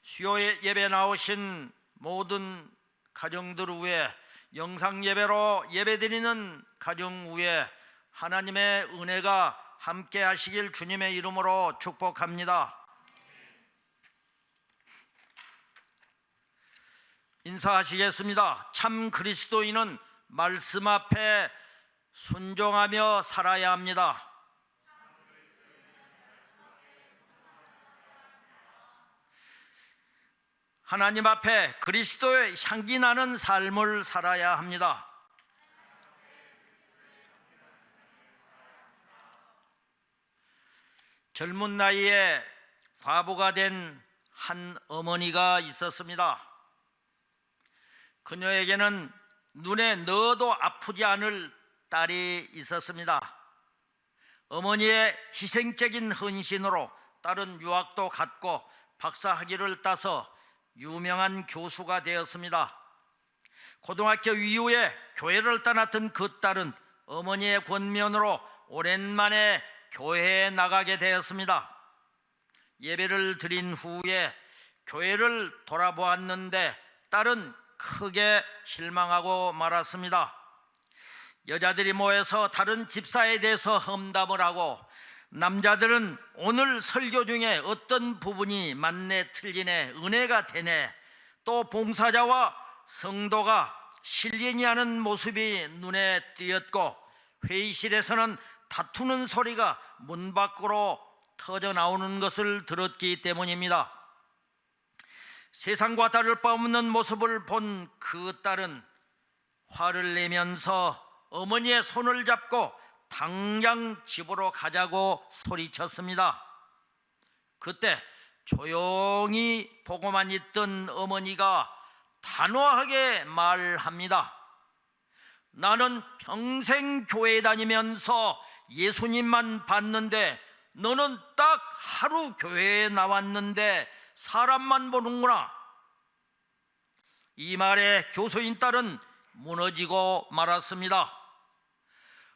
수요 예배 나오신 모든 가정들 위해, 영상 예배로 예배드리는 가정 위해 하나님의 은혜가 함께 하시길 주님의 이름으로 축복합니다. 인사하시겠습니다. 참 그리스도인은 말씀 앞에 순종하며 살아야 합니다. 하나님 앞에 그리스도의 향기 나는 삶을 살아야 합니다. 젊은 나이에 과부가 된 한 어머니가 있었습니다. 그녀에게는 눈에 넣어도 아프지 않을 딸이 있었습니다. 어머니의 희생적인 헌신으로 딸은 유학도 갔고 박사 학위를 따서 유명한 교수가 되었습니다. 고등학교 이후에 교회를 떠났던 그 딸은 어머니의 권면으로 오랜만에 교회에 나가게 되었습니다. 예배를 드린 후에 교회를 돌아보았는데 딸은 크게 실망하고 말았습니다. 여자들이 모여서 다른 집사에 대해서 험담을 하고, 남자들은 오늘 설교 중에 어떤 부분이 맞네 틀리네 은혜가 되네, 또 봉사자와 성도가 실령이 하는 모습이 눈에 띄었고, 회의실에서는 다투는 소리가 문 밖으로 터져 나오는 것을 들었기 때문입니다. 세상과 다를 바 없는 모습을 본 그 딸은 화를 내면서 어머니의 손을 잡고 당장 집으로 가자고 소리쳤습니다. 그때 조용히 보고만 있던 어머니가 단호하게 말합니다. 나는 평생 교회 다니면서 예수님만 봤는데 너는 딱 하루 교회에 나왔는데 사람만 보는구나. 이 말에 교수인 딸은 무너지고 말았습니다.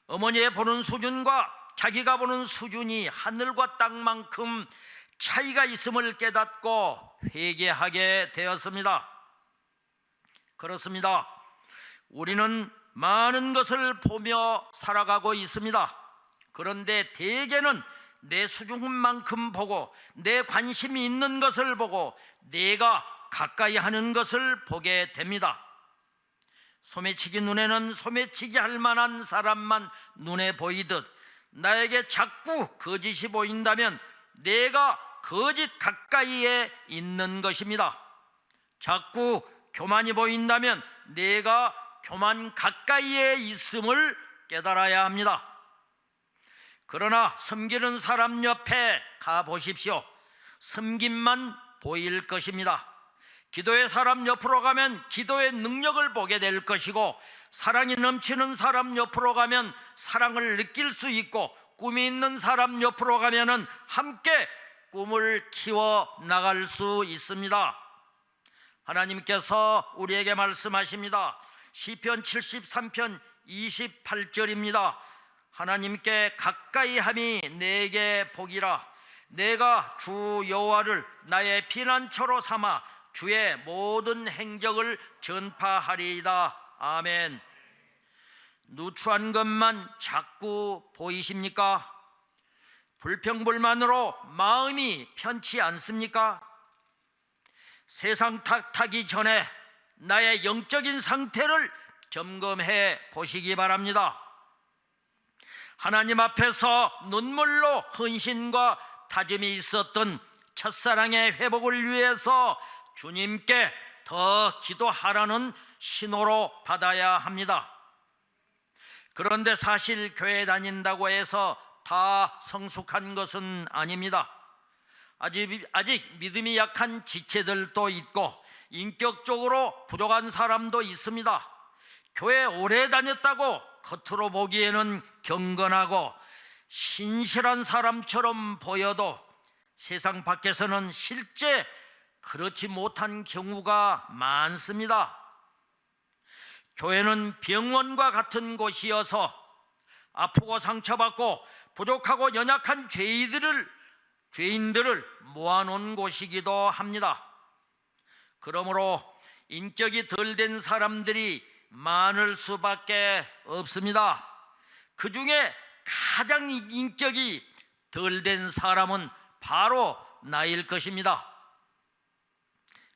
어머니의 보는 수준과 자기가 보는 수준이 하늘과 땅만큼 차이가 있음을 깨닫고 회개하게 되었습니다. 그렇습니다. 우리는 많은 것을 보며 살아가고 있습니다. 그런데 대개는 내 수준만큼 보고, 내 관심이 있는 것을 보고, 내가 가까이 하는 것을 보게 됩니다. 소매치기 눈에는 소매치기 할 만한 사람만 눈에 보이듯, 나에게 자꾸 거짓이 보인다면 내가 거짓 가까이에 있는 것입니다. 자꾸 교만이 보인다면 내가 교만 가까이에 있음을 깨달아야 합니다. 그러나 섬기는 사람 옆에 가보십시오. 섬김만 보일 것입니다. 기도의 사람 옆으로 가면 기도의 능력을 보게 될 것이고, 사랑이 넘치는 사람 옆으로 가면 사랑을 느낄 수 있고, 꿈이 있는 사람 옆으로 가면 함께 꿈을 키워 나갈 수 있습니다. 하나님께서 우리에게 말씀하십니다. 시편 73편 28절입니다. 하나님께 가까이 함이 내게 복이라. 내가 주 여호와를 나의 피난처로 삼아 주의 모든 행적을 전파하리이다. 아멘. 누추한 것만 자꾸 보이십니까? 불평불만으로 마음이 편치 않습니까? 세상 탓하기 전에 나의 영적인 상태를 점검해 보시기 바랍니다. 하나님 앞에서 눈물로 헌신과 다짐이 있었던 첫사랑의 회복을 위해서 주님께 더 기도하라는 신호로 받아야 합니다. 그런데 사실 교회 다닌다고 해서 다 성숙한 것은 아닙니다. 아직 믿음이 약한 지체들도 있고 인격적으로 부족한 사람도 있습니다. 교회 오래 다녔다고 겉으로 보기에는 경건하고 신실한 사람처럼 보여도 세상 밖에서는 실제 그렇지 못한 경우가 많습니다. 교회는 병원과 같은 곳이어서 아프고 상처받고 부족하고 연약한 죄인들을 모아놓은 곳이기도 합니다. 그러므로 인격이 덜 된 사람들이 많을 수밖에 없습니다. 그 중에 가장 인격이 덜 된 사람은 바로 나일 것입니다.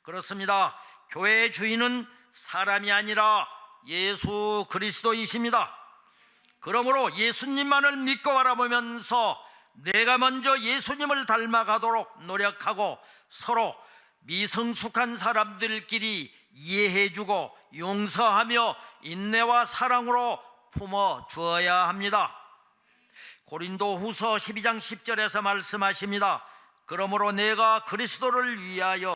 그렇습니다. 교회의 주인은 사람이 아니라 예수 그리스도이십니다. 그러므로 예수님만을 믿고 바라보면서 내가 먼저 예수님을 닮아가도록 노력하고 서로 미성숙한 사람들끼리 이해해주고 용서하며 인내와 사랑으로 품어주어야 합니다. 고린도후서 12장 10절에서 말씀하십니다. 그러므로 내가 그리스도를 위하여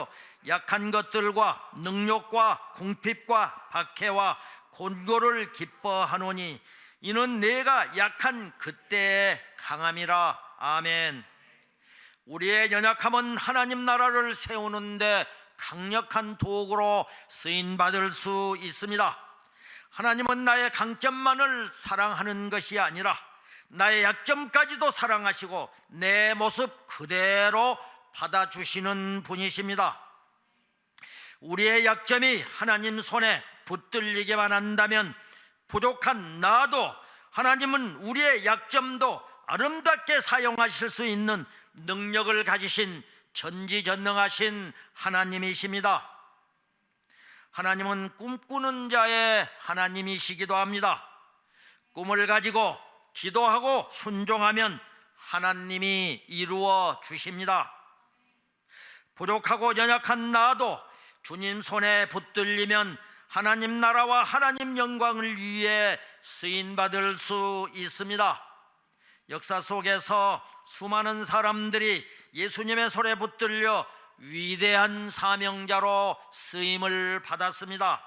약한 것들과 능욕과 궁핍과 박해와 곤고를 기뻐하노니 이는 내가 약한 그때의 강함이라. 아멘. 우리의 연약함은 하나님 나라를 세우는데 강력한 도구로 쓰임받을 수 있습니다. 하나님은 나의 강점만을 사랑하는 것이 아니라 나의 약점까지도 사랑하시고 내 모습 그대로 받아주시는 분이십니다. 우리의 약점이 하나님 손에 붙들리게만 한다면 부족한 나도 하나님은 우리의 약점도 아름답게 사용하실 수 있는 능력을 가지신 전지전능하신 하나님이십니다. 하나님은 꿈꾸는 자의 하나님이시기도 합니다. 꿈을 가지고 기도하고 순종하면 하나님이 이루어 주십니다. 부족하고 연약한 나도 주님 손에 붙들리면 하나님 나라와 하나님 영광을 위해 쓰임받을 수 있습니다. 역사 속에서 수많은 사람들이 예수님의 손에 붙들려 위대한 사명자로 쓰임을 받았습니다.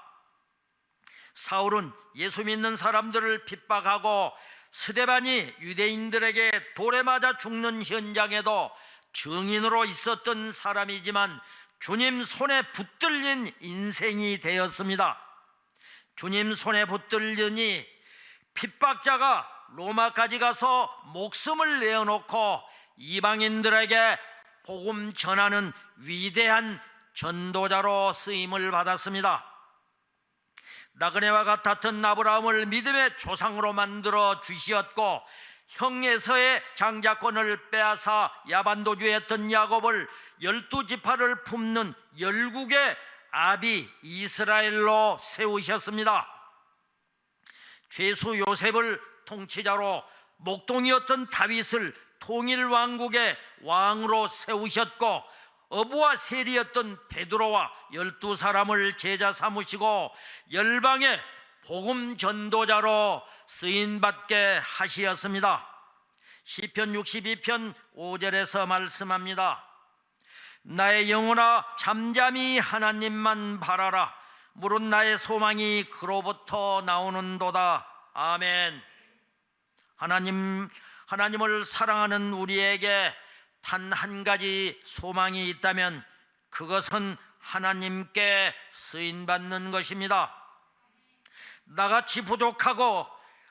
사울은 예수 믿는 사람들을 핍박하고 스데반이 유대인들에게 돌에 맞아 죽는 현장에도 증인으로 있었던 사람이지만 주님 손에 붙들린 인생이 되었습니다. 주님 손에 붙들리니 핍박자가 로마까지 가서 목숨을 내어놓고 이방인들에게 복음 전하는 위대한 전도자로 쓰임을 받았습니다. 나그네와 같았던 아브라함을 믿음의 조상으로 만들어 주시었고 형에서의 장자권을 빼앗아 야반도주했던 야곱을 12지파를 품는 열국의 아비 이스라엘로 세우셨습니다. 죄수 요셉을 통치자로 목동이었던 다윗을 통일왕국의 왕으로 세우셨고 어부와 세리였던 베드로와 12사람을 제자 삼으시고 열방의 복음 전도자로 쓰임받게 하시었습니다. 시편 62편 5절에서 말씀합니다. 나의 영혼아 잠잠히 하나님만 바라라. 무릇 나의 소망이 그로부터 나오는도다. 아멘. 하나님을 사랑하는 우리에게 단 한 가지 소망이 있다면 그것은 하나님께 쓰임받는 것입니다. 나같이 부족하고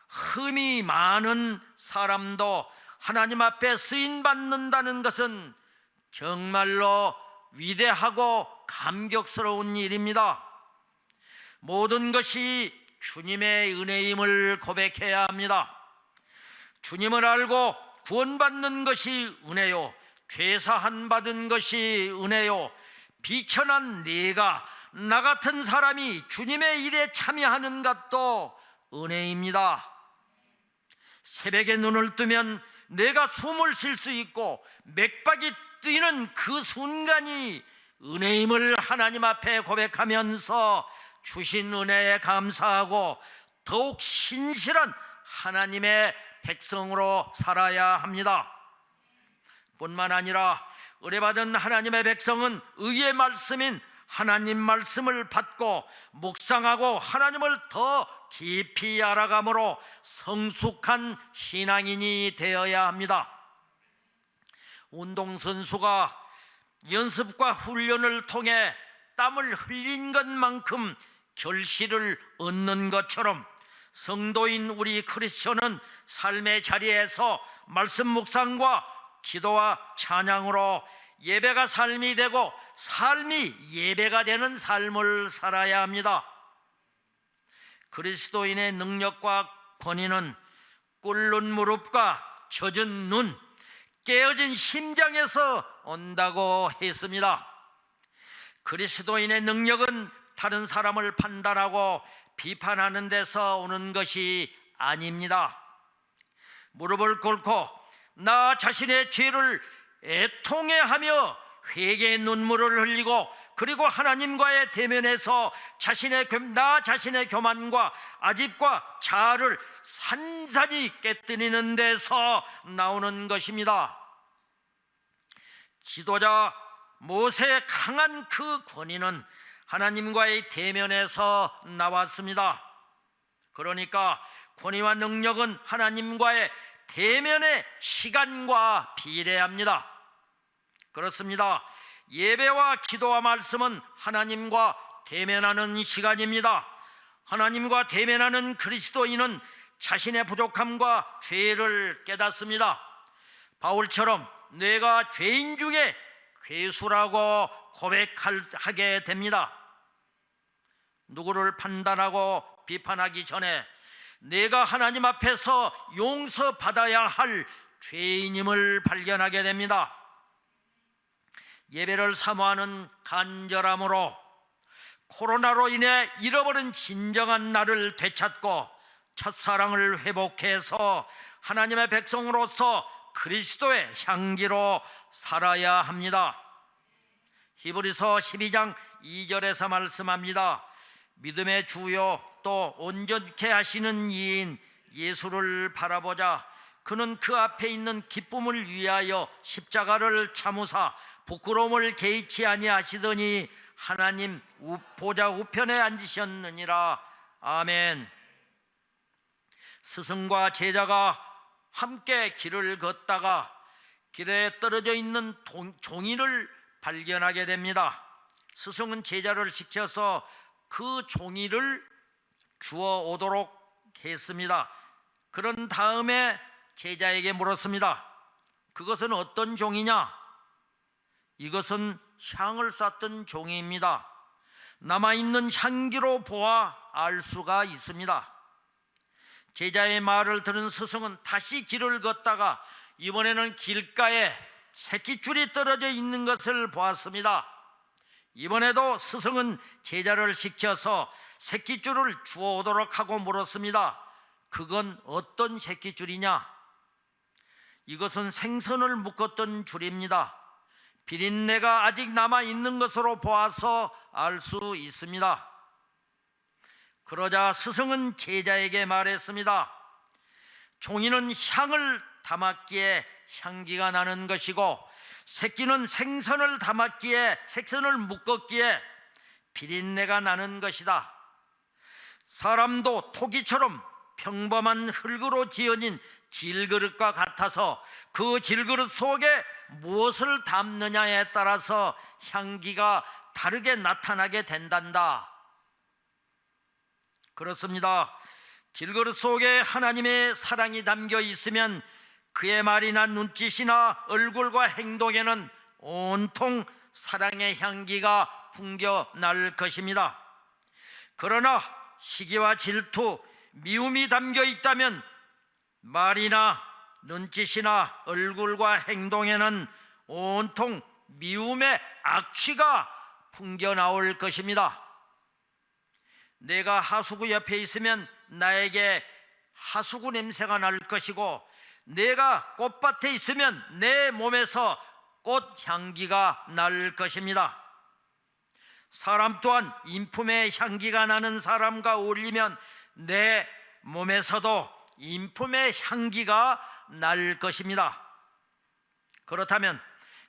흠이 많은 사람도 하나님 앞에 쓰임받는다는 것은 정말로 위대하고 감격스러운 일입니다. 모든 것이 주님의 은혜임을 고백해야 합니다. 주님을 알고 구원받는 것이 은혜요, 죄사한 받은 것이 은혜요, 비천한 내가 나 같은 사람이 주님의 일에 참여하는 것도 은혜입니다. 새벽에 눈을 뜨면 내가 숨을 쉴 수 있고 맥박이 뛰는 그 순간이 은혜임을 하나님 앞에 고백하면서 주신 은혜에 감사하고 더욱 신실한 하나님의 백성으로 살아야 합니다. 뿐만 아니라 의뢰받은 하나님의 백성은 의의 말씀인 하나님 말씀을 받고 묵상하고 하나님을 더 깊이 알아감으로 성숙한 신앙인이 되어야 합니다. 운동선수가 연습과 훈련을 통해 땀을 흘린 것만큼 결실을 얻는 것처럼 성도인 우리 크리스천은 삶의 자리에서 말씀 묵상과 기도와 찬양으로 예배가 삶이 되고 삶이 예배가 되는 삶을 살아야 합니다. 그리스도인의 능력과 권위는 꿇는 무릎과 젖은 눈, 깨어진 심장에서 온다고 했습니다. 그리스도인의 능력은 다른 사람을 판단하고 비판하는 데서 오는 것이 아닙니다. 무릎을 꿇고 나 자신의 죄를 애통해하며 회개의 눈물을 흘리고 그리고 하나님과의 대면에서 나 자신의 교만과 아집과 자아를 산산히 깨뜨리는 데서 나오는 것입니다. 지도자 모세의 강한 그 권위는 하나님과의 대면에서 나왔습니다. 그러니까 권위와 능력은 하나님과의 대면의 시간과 비례합니다. 그렇습니다. 예배와 기도와 말씀은 하나님과 대면하는 시간입니다. 하나님과 대면하는 그리스도인은 자신의 부족함과 죄를 깨닫습니다. 바울처럼 내가 죄인 중에 괴수라고 고백하게 됩니다. 누구를 판단하고 비판하기 전에 내가 하나님 앞에서 용서받아야 할 죄인임을 발견하게 됩니다. 예배를 사모하는 간절함으로 코로나로 인해 잃어버린 진정한 나를 되찾고 첫사랑을 회복해서 하나님의 백성으로서 그리스도의 향기로 살아야 합니다. 히브리서 12장 2절에서 말씀합니다. 믿음의 주요 또 온전케 하시는 이인 예수를 바라보자. 그는 그 앞에 있는 기쁨을 위하여 십자가를 참으사 부끄러움을 개의치 아니하시더니 하나님 보좌 우편에 앉으셨느니라. 아멘. 스승과 제자가 함께 길을 걷다가 길에 떨어져 있는 종이를 발견하게 됩니다. 스승은 제자를 시켜서 그 종이를 주워 오도록 했습니다. 그런 다음에 제자에게 물었습니다. 그것은 어떤 종이냐? 이것은 향을 쌌던 종이입니다. 남아있는 향기로 보아 알 수가 있습니다. 제자의 말을 들은 스승은 다시 길을 걷다가 이번에는 길가에 새끼줄이 떨어져 있는 것을 보았습니다. 이번에도 스승은 제자를 시켜서 새끼줄을 주워오도록 하고 물었습니다. 그건 어떤 새끼줄이냐? 이것은 생선을 묶었던 줄입니다. 비린내가 아직 남아있는 것으로 보아서 알 수 있습니다. 그러자 스승은 제자에게 말했습니다. 종이는 향을 담았기에 향기가 나는 것이고 새끼는 생선을 담았기에 생선을 묶었기에 비린내가 나는 것이다. 사람도 토기처럼 평범한 흙으로 지어진 질그릇과 같아서 그 질그릇 속에 무엇을 담느냐에 따라서 향기가 다르게 나타나게 된단다. 그렇습니다. 질그릇 속에 하나님의 사랑이 담겨 있으면 그의 말이나 눈짓이나 얼굴과 행동에는 온통 사랑의 향기가 풍겨날 것입니다. 그러나 시기와 질투, 미움이 담겨 있다면 말이나 눈짓이나 얼굴과 행동에는 온통 미움의 악취가 풍겨나올 것입니다. 내가 하수구 옆에 있으면 나에게 하수구 냄새가 날 것이고 내가 꽃밭에 있으면 내 몸에서 꽃 향기가 날 것입니다. 사람 또한 인품의 향기가 나는 사람과 어울리면 내 몸에서도 인품의 향기가 날 것입니다. 그렇다면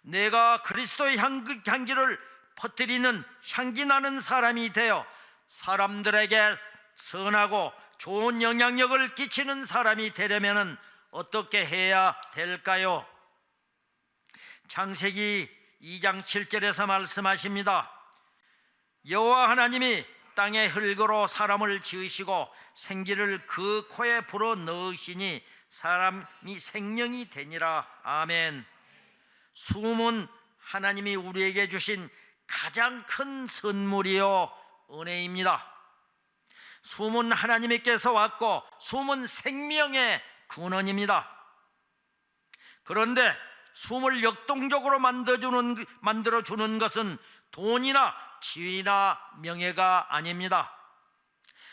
내가 그리스도의 향기를 퍼뜨리는 향기 나는 사람이 되어 사람들에게 선하고 좋은 영향력을 끼치는 사람이 되려면 어떻게 해야 될까요? 창세기 2장 7절에서 말씀하십니다. 여호와 하나님이 땅의 흙으로 사람을 지으시고 생기를 그 코에 불어 넣으시니 사람이 생명이 되니라. 아멘. 숨은 하나님이 우리에게 주신 가장 큰 선물이요 은혜입니다. 숨은 하나님께서 왔고 숨은 생명의 근원입니다. 그런데 숨을 역동적으로 만들어주는 것은 돈이나 지위나 명예가 아닙니다.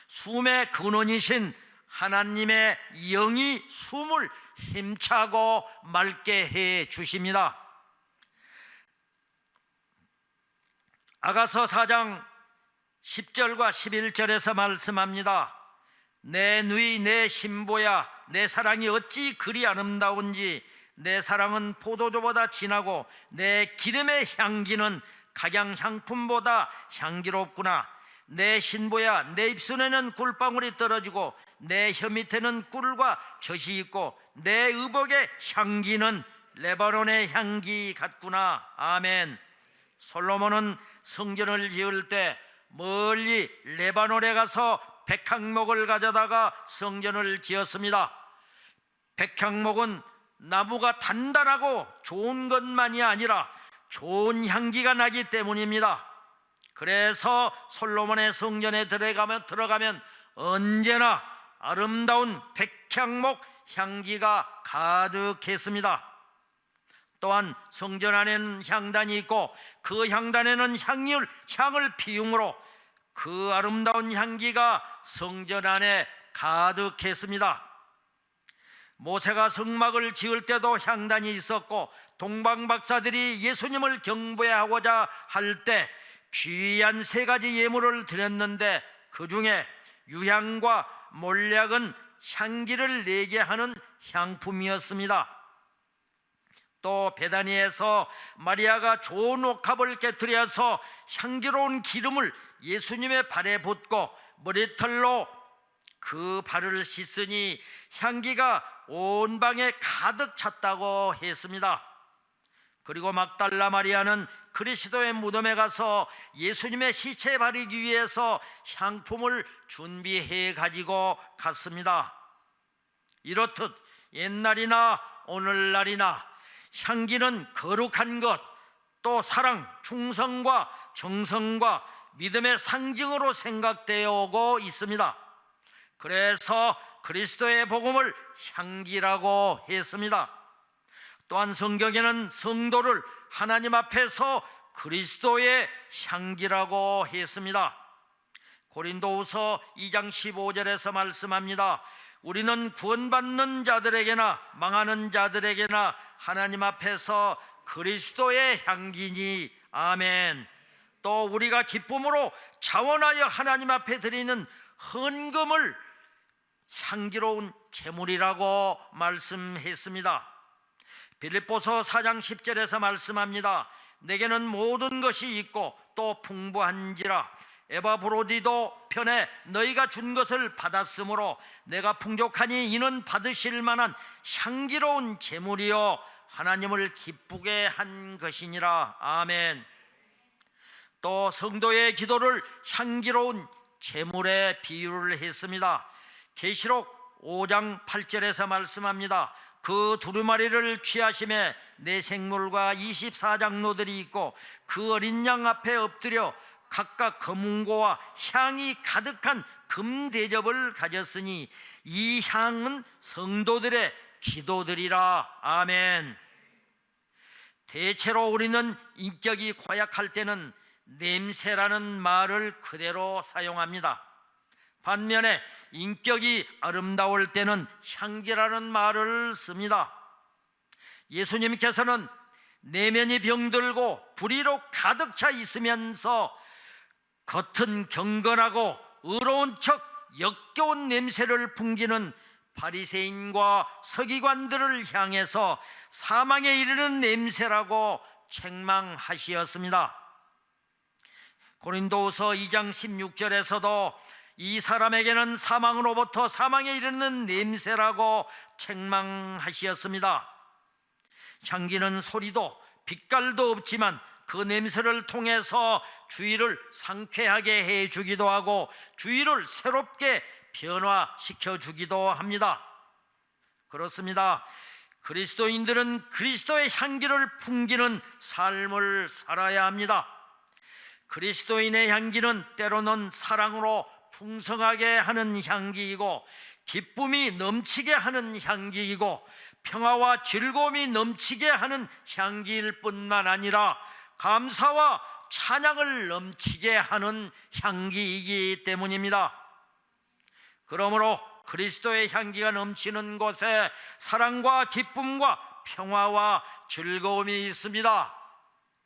숨의 근원이신 하나님의 영이 숨을 힘차고 맑게 해 주십니다. 아가서 4장 10절과 11절에서 말씀합니다. 내 누이 내 신보야, 내 사랑이 어찌 그리 아름다운지, 내 사랑은 포도주보다 진하고 내 기름의 향기는 각양향품보다 향기롭구나. 내 신보야, 내 입술에는 꿀방울이 떨어지고 내 혀 밑에는 꿀과 젖이 있고 내 의복의 향기는 레바논의 향기 같구나. 아멘. 솔로몬은 성전을 지을 때 멀리 레바논에 가서 백향목을 가져다가 성전을 지었습니다. 백향목은 나무가 단단하고 좋은 것만이 아니라 좋은 향기가 나기 때문입니다. 그래서 솔로몬의 성전에 들어가면 언제나 아름다운 백향목 향기가 가득했습니다. 또한 성전 안에는 향단이 있고 그 향단에는 향을 피우므로 그 아름다운 향기가 성전 안에 가득했습니다. 모세가 성막을 지을 때도 향단이 있었고 동방 박사들이 예수님을 경배하고자 할 때 귀한 3가지 예물을 드렸는데 그 중에 유향과 몰약은 향기를 내게 하는 향품이었습니다. 또 베다니에서 마리아가 좋은 옥합을 깨뜨려서 향기로운 기름을 예수님의 발에 붓고 머리털로 그 발을 씻으니 향기가 온 방에 가득 찼다고 했습니다. 그리고 막달라 마리아는 그리스도의 무덤에 가서 예수님의 시체 바르기 위해서 향품을 준비해 가지고 갔습니다. 이렇듯 옛날이나 오늘날이나 향기는 거룩한 것, 또 사랑, 충성과 정성과 믿음의 상징으로 생각되어 오고 있습니다. 그래서 그리스도의 복음을 향기라고 했습니다. 또한 성경에는 성도를 하나님 앞에서 그리스도의 향기라고 했습니다. 고린도후서 2장 15절에서 말씀합니다. 우리는 구원받는 자들에게나 망하는 자들에게나 하나님 앞에서 그리스도의 향기니. 아멘. 또 우리가 기쁨으로 자원하여 하나님 앞에 드리는 헌금을 향기로운 제물이라고 말씀했습니다. 빌립보서 4장 10절에서 말씀합니다. 내게는 모든 것이 있고 또 풍부한지라 에바브로디도 편에 너희가 준 것을 받았으므로 내가 풍족하니 이는 받으실 만한 향기로운 제물이요 하나님을 기쁘게 한 것이니라. 아멘. 또 성도의 기도를 향기로운 제물에 비유를 했습니다. 계시록 5장 8절에서 말씀합니다. 그 두루마리를 취하심에 내 생물과 24장로들이 있고 그 어린 양 앞에 엎드려 각각 검은고와 향이 가득한 금대접을 가졌으니 이 향은 성도들의 기도들이라. 아멘. 대체로 우리는 인격이 고약할 때는 냄새라는 말을 그대로 사용합니다. 반면에 인격이 아름다울 때는 향기라는 말을 씁니다. 예수님께서는 내면이 병들고 불의로 가득 차 있으면서 겉은 경건하고 의로운 척 역겨운 냄새를 풍기는 바리새인과 서기관들을 향해서 사망에 이르는 냄새라고 책망하시었습니다. 고린도후서 2장 16절에서도 이 사람에게는 사망으로부터 사망에 이르는 냄새라고 책망하시었습니다. 향기는 소리도 빛깔도 없지만 그 냄새를 통해서 주위를 상쾌하게 해주기도 하고 주위를 새롭게 변화시켜 주기도 합니다. 그렇습니다. 그리스도인들은 그리스도의 향기를 풍기는 삶을 살아야 합니다. 그리스도인의 향기는 때로는 사랑으로 풍성하게 하는 향기이고, 기쁨이 넘치게 하는 향기이고, 평화와 즐거움이 넘치게 하는 향기일 뿐만 아니라 감사와 찬양을 넘치게 하는 향기이기 때문입니다. 그러므로 그리스도의 향기가 넘치는 곳에 사랑과 기쁨과 평화와 즐거움이 있습니다.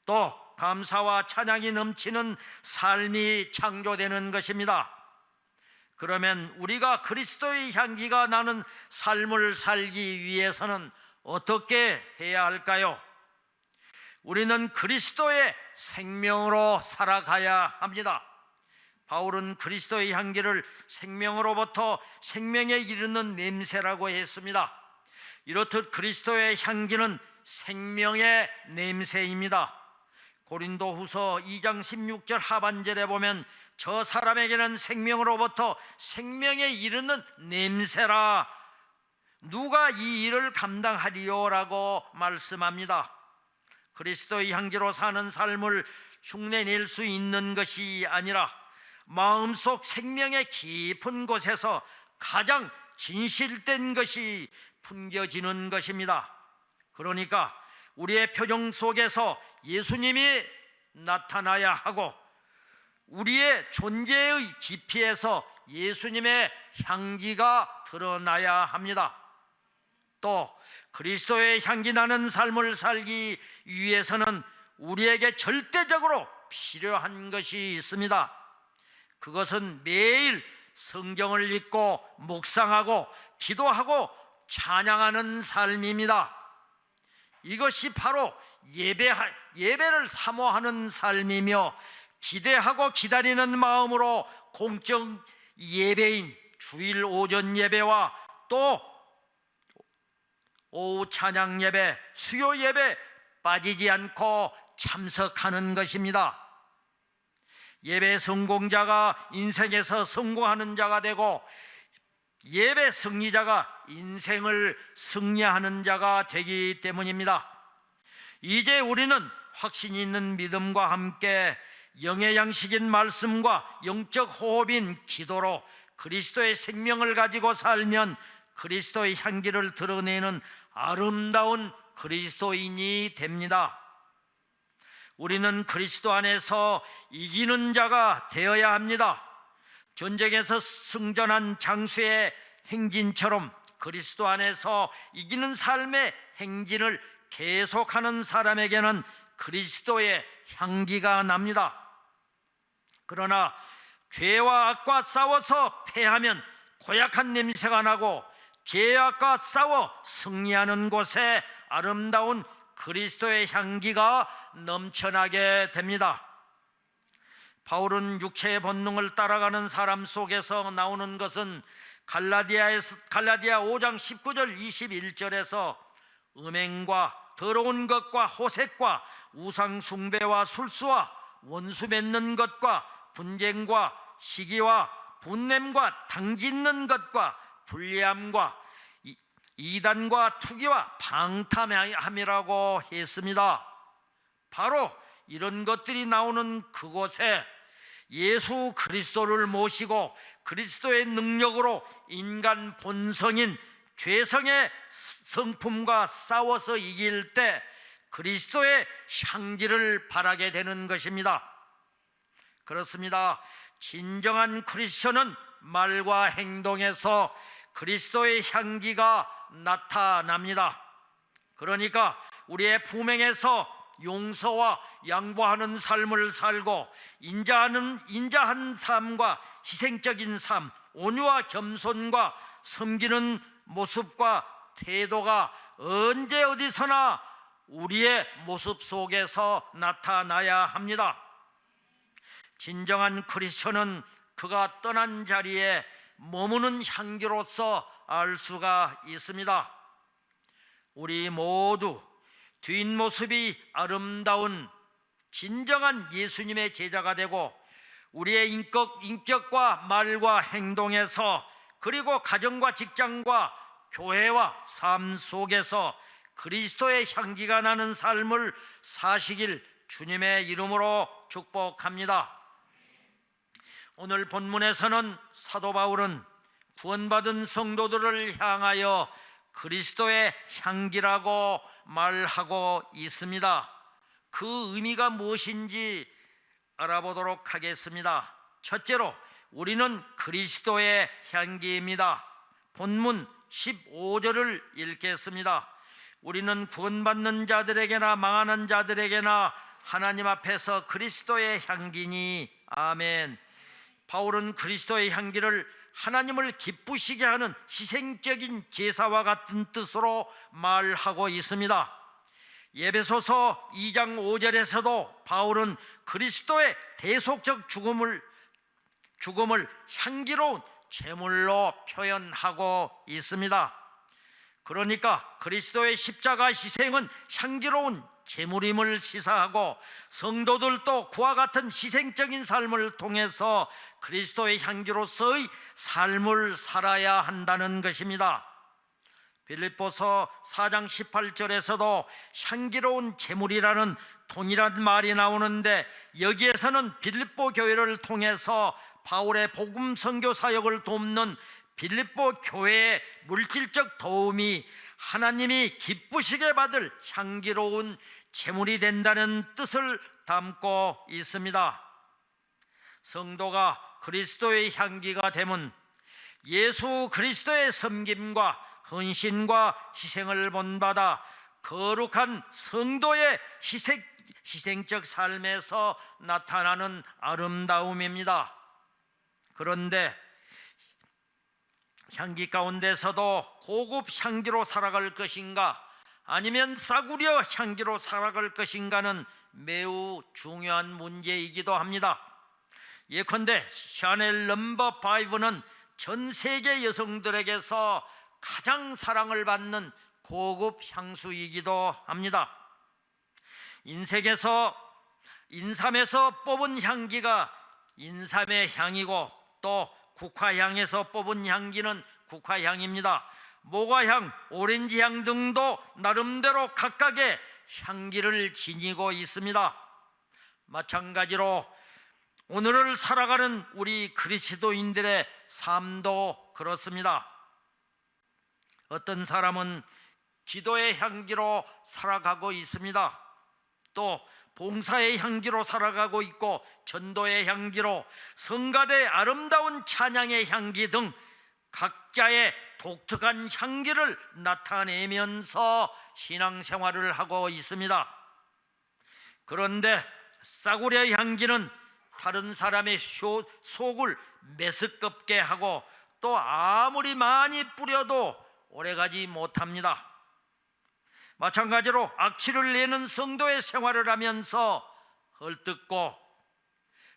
또 감사와 찬양이 넘치는 삶이 창조되는 것입니다. 그러면 우리가 그리스도의 향기가 나는 삶을 살기 위해서는 어떻게 해야 할까요? 우리는 그리스도의 생명으로 살아가야 합니다. 바울은 그리스도의 향기를 생명으로부터 생명에 이르는 냄새라고 했습니다. 이렇듯 그리스도의 향기는 생명의 냄새입니다. 고린도후서 2장 16절 하반절에 보면 저 사람에게는 생명으로부터 생명에 이르는 냄새라, 누가 이 일을 감당하리요라고 말씀합니다. 그리스도의 향기로 사는 삶을 흉내낼 수 있는 것이 아니라 마음속 생명의 깊은 곳에서 가장 진실된 것이 풍겨지는 것입니다. 그러니까 우리의 표정 속에서 예수님이 나타나야 하고, 우리의 존재의 깊이에서 예수님의 향기가 드러나야 합니다. 또 그리스도의 향기 나는 삶을 살기 위해서는 우리에게 절대적으로 필요한 것이 있습니다. 그것은 매일 성경을 읽고 묵상하고 기도하고 찬양하는 삶입니다. 이것이 바로 예배를 사모하는 삶이며, 기대하고 기다리는 마음으로 공적 예배인 주일 오전 예배와 또 오후 찬양 예배, 수요 예배 빠지지 않고 참석하는 것입니다. 예배 성공자가 인생에서 성공하는 자가 되고, 예배 승리자가 인생을 승리하는 자가 되기 때문입니다. 이제 우리는 확신 있는 믿음과 함께 영의 양식인 말씀과 영적 호흡인 기도로 그리스도의 생명을 가지고 살면 그리스도의 향기를 드러내는 아름다운 그리스도인이 됩니다. 우리는 그리스도 안에서 이기는 자가 되어야 합니다. 전쟁에서 승전한 장수의 행진처럼 그리스도 안에서 이기는 삶의 행진을 계속하는 사람에게는 그리스도의 향기가 납니다. 그러나 죄와 악과 싸워서 패하면 고약한 냄새가 나고, 죄악과 싸워 승리하는 곳에 아름다운 그리스도의 향기가 넘쳐나게 됩니다. 바울은 육체의 본능을 따라가는 사람 속에서 나오는 것은 갈라디아 5장 19절 21절에서 음행과 더러운 것과 호색과 우상 숭배와 술수와 원수 맺는 것과 분쟁과 시기와 분냄과 당짓는 것과 불리함과 이단과 투기와 방탕함이라고 했습니다. 바로 이런 것들이 나오는 그곳에 예수 그리스도를 모시고 그리스도의 능력으로 인간 본성인 죄성의 성품과 싸워서 이길 때 그리스도의 향기를 바라게 되는 것입니다. 그렇습니다. 진정한 크리스천은 말과 행동에서 그리스도의 향기가 나타납니다. 그러니까 우리의 품행에서 용서와 양보하는 삶을 살고, 인자한 삶과 희생적인 삶, 온유와 겸손과 섬기는 모습과 태도가 언제 어디서나 우리의 모습 속에서 나타나야 합니다. 진정한 크리스천은 그가 떠난 자리에 머무는 향기로서 알 수가 있습니다. 우리 모두 뒷모습이 아름다운 진정한 예수님의 제자가 되고, 우리의 인격과 말과 행동에서, 그리고 가정과 직장과 교회와 삶 속에서 그리스도의 향기가 나는 삶을 사시길 주님의 이름으로 축복합니다. 오늘 본문에서는 사도 바울은 구원받은 성도들을 향하여 그리스도의 향기라고 말하고 있습니다. 그 의미가 무엇인지 알아보도록 하겠습니다. 첫째로, 우리는 그리스도의 향기입니다. 본문 15절을 읽겠습니다. 우리는 구원받는 자들에게나 망하는 자들에게나 하나님 앞에서 그리스도의 향기니. 아멘. 바울은 그리스도의 향기를 하나님을 기쁘시게 하는 희생적인 제사와 같은 뜻으로 말하고 있습니다. 에베소서 2장 5절에서도 바울은 그리스도의 대속적 죽음을 향기로운 제물로 표현하고 있습니다. 그러니까 그리스도의 십자가 희생은 향기로운 제물임을 시사하고, 성도들도 그와 같은 희생적인 삶을 통해서 그리스도의 향기로서의 삶을 살아야 한다는 것입니다. 빌립보서 4장 18절에서도 향기로운 제물이라는 동일한 말이 나오는데, 여기에서는 빌립보 교회를 통해서 바울의 복음 선교 사역을 돕는 빌립보 교회의 물질적 도움이 하나님이 기쁘시게 받을 향기로운 제물이 된다는 뜻을 담고 있습니다. 성도가 그리스도의 향기가 되면 예수 그리스도의 섬김과 헌신과 희생을 본받아 거룩한 성도의 희생적 삶에서 나타나는 아름다움입니다. 그런데 향기 가운데서도 고급 향기로 살아갈 것인가, 아니면 싸구려 향기로 살아갈 것인가는 매우 중요한 문제이기도 합니다. 예컨대 샤넬 넘버 5는 전 세계 여성들에게서 가장 사랑을 받는 고급 향수이기도 합니다. 인삼에서 뽑은 향기가 인삼의 향이고, 또 국화향에서 뽑은 향기는 국화향입니다. 모과향, 오렌지향 등도 나름대로 각각의 향기를 지니고 있습니다. 마찬가지로 오늘을 살아가는 우리 그리스도인들의 삶도 그렇습니다. 어떤 사람은 기도의 향기로 살아가고 있습니다. 또 봉사의 향기로 살아가고 있고, 전도의 향기로, 성가대의 아름다운 찬양의 향기 등 각자의 독특한 향기를 나타내면서 신앙생활을 하고 있습니다. 그런데 싸구려 향기는 다른 사람의 속을 메스껍게 하고, 또 아무리 많이 뿌려도 오래가지 못합니다. 마찬가지로 악취를 내는 성도의 생활을 하면서 헐뜯고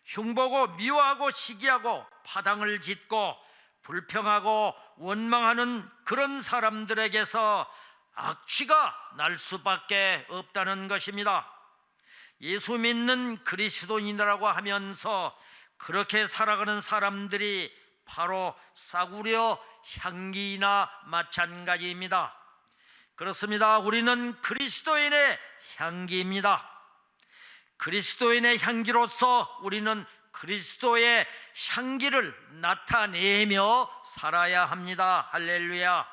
흉보고 미워하고 시기하고 파당을 짓고 불평하고 원망하는 그런 사람들에게서 악취가 날 수밖에 없다는 것입니다. 예수 믿는 그리스도인이라고 하면서 그렇게 살아가는 사람들이 바로 싸구려 향기나 마찬가지입니다. 그렇습니다. 우리는 그리스도인의 향기입니다. 그리스도인의 향기로서 우리는 그리스도의 향기를 나타내며 살아야 합니다. 할렐루야.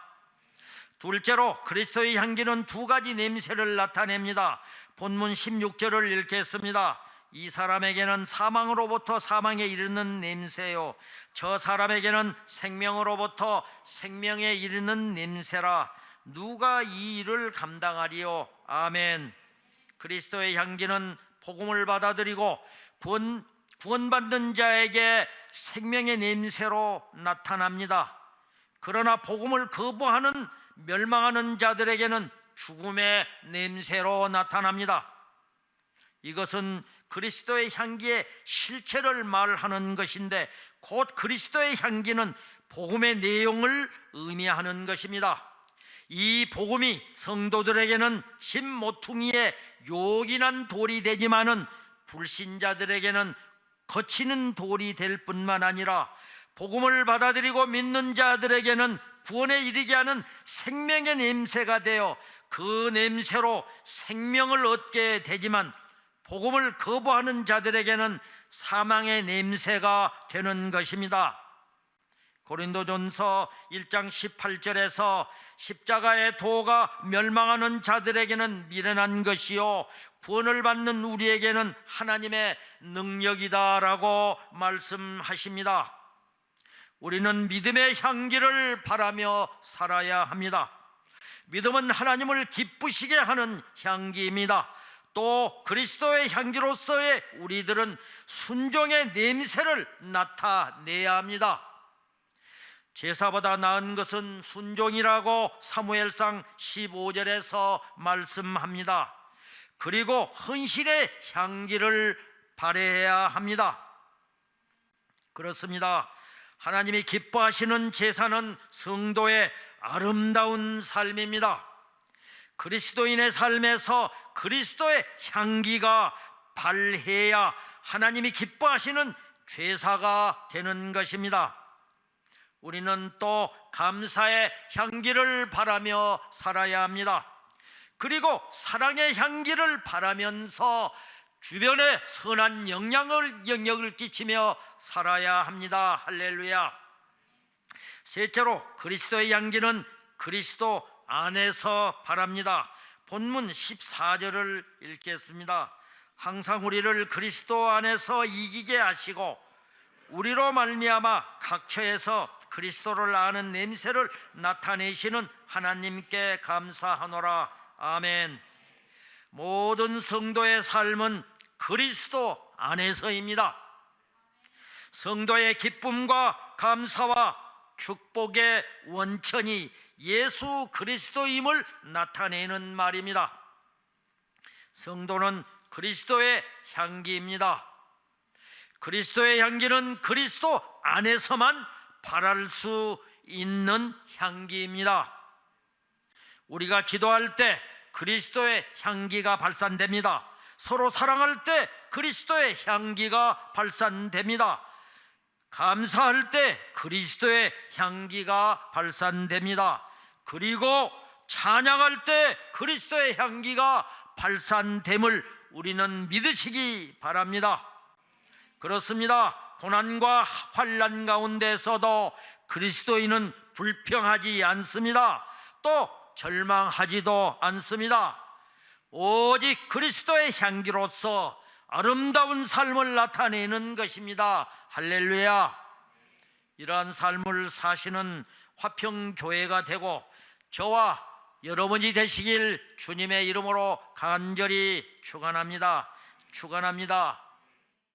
둘째로, 그리스도의 향기는 두 가지 냄새를 나타냅니다. 본문 16절을 읽겠습니다. 이 사람에게는 사망으로부터 사망에 이르는 냄새요, 저 사람에게는 생명으로부터 생명에 이르는 냄새라. 누가 이 일을 감당하리요? 아멘. 그리스도의 향기는 복음을 받아들이고 구원받는 자에게 생명의 냄새로 나타납니다. 그러나 복음을 거부하는 멸망하는 자들에게는 죽음의 냄새로 나타납니다. 이것은 그리스도의 향기의 실체를 말하는 것인데, 곧 그리스도의 향기는 복음의 내용을 의미하는 것입니다. 이 복음이 성도들에게는 신모퉁이의 요긴한 돌이 되지만은 불신자들에게는 거치는 돌이 될 뿐만 아니라, 복음을 받아들이고 믿는 자들에게는 구원에 이르게 하는 생명의 냄새가 되어 그 냄새로 생명을 얻게 되지만 복음을 거부하는 자들에게는 사망의 냄새가 되는 것입니다. 고린도전서 1장 18절에서 십자가의 도가 멸망하는 자들에게는 미련한 것이요 구원을 받는 우리에게는 하나님의 능력이다라고 말씀하십니다. 우리는 믿음의 향기를 바라며 살아야 합니다. 믿음은 하나님을 기쁘시게 하는 향기입니다. 또 그리스도의 향기로서의 우리들은 순종의 냄새를 나타내야 합니다. 제사보다 나은 것은 순종이라고 사무엘상 15절에서 말씀합니다. 그리고 헌신의 향기를 발휘해야 합니다. 그렇습니다. 하나님이 기뻐하시는 제사는 성도의 아름다운 삶입니다. 그리스도인의 삶에서 그리스도의 향기가 발해야 하나님이 기뻐하시는 제사가 되는 것입니다. 우리는 또 감사의 향기를 바라며 살아야 합니다. 그리고 사랑의 향기를 바라면서 주변에 선한 영향을 끼치며 살아야 합니다. 할렐루야. 셋째로 그리스도의 향기는 그리스도 안에서 바랍니다. 본문 14절을 읽겠습니다. 항상 우리를 그리스도 안에서 이기게 하시고 우리로 말미암아 각처에서 그리스도를 아는 냄새를 나타내시는 하나님께 감사하노라. 아멘. 모든 성도의 삶은 그리스도 안에서입니다. 성도의 기쁨과 감사와 축복의 원천이 예수 그리스도임을 나타내는 말입니다. 성도는 그리스도의 향기입니다. 그리스도의 향기는 그리스도 안에서만 발할 수 있는 향기입니다. 우리가 기도할 때 그리스도의 향기가 발산됩니다. 서로 사랑할 때 그리스도의 향기가 발산됩니다. 감사할 때 그리스도의 향기가 발산됩니다. 그리고 찬양할 때 그리스도의 향기가 발산됨을 우리는 믿으시기 바랍니다. 그렇습니다. 고난과 환난 가운데서도 그리스도인은 불평하지 않습니다. 또 절망하지도 않습니다. 오직 그리스도의 향기로서 아름다운 삶을 나타내는 것입니다. 할렐루야. 이러한 삶을 사시는 화평교회가 되고 저와 여러분이 되시길 주님의 이름으로 간절히 축원합니다.